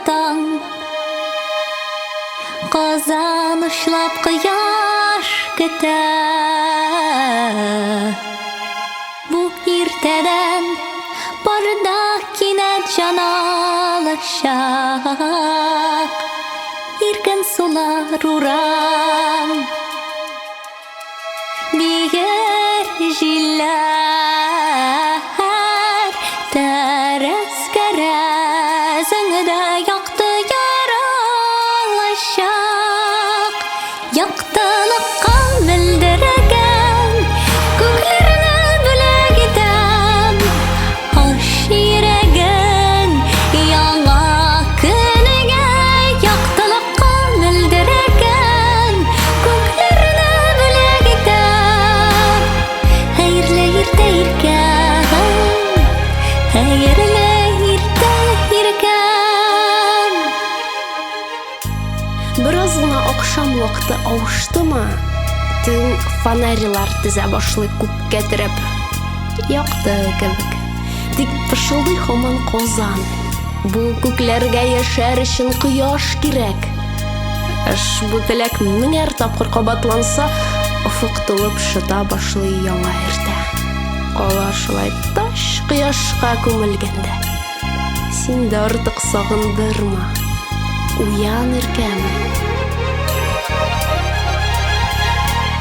таң, казанышлап кояш көтә. Бу иртәдән барда кинәт җан алачак, иркен сулар урам, биер җилләр тәрәс кәрәзеңдә якты яралачак. Яктылыкка белдерәгән күкләрне бүләк итәм, аш йөрәгең яңа көнегә. Яктылыкка белдерәгән күкләрне бүләк итәм, хәерле иртә иркәм, хәерле иртә иркәм. Бераз гына акшам вакыты авыштымы, төн фонарилар тезә башлый күккә терәп. Якты кебек. Тик пышылдый һаман казан. Бу күкләргә яшәр өчен кояш кирәк. Бу теләк меңәр тапкыр кабатланса, офык тулып шыта башлый яңа иртә. Кала шулай таш кояшка күмелгәндә. Син дә артык сагындырма. Уян иркәм.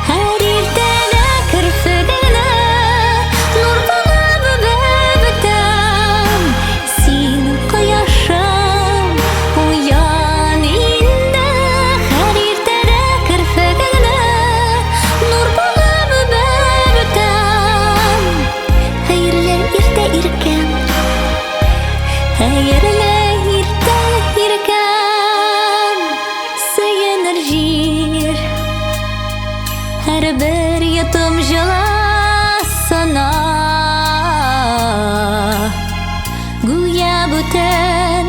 Һәр иртәдә керфегеңне нур булып бетәм, син кояшым, уян инде. Һәр иртәдә керфегеңне нур булып бетәм, хәерле иртә иркәм, хәерле иртә иркәм. Сөенер җир һәр бер йотым җылысына, гүя бүтән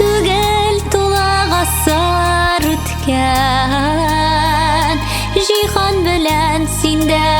түгел тула гасыр үткән. Җиһан белән синдә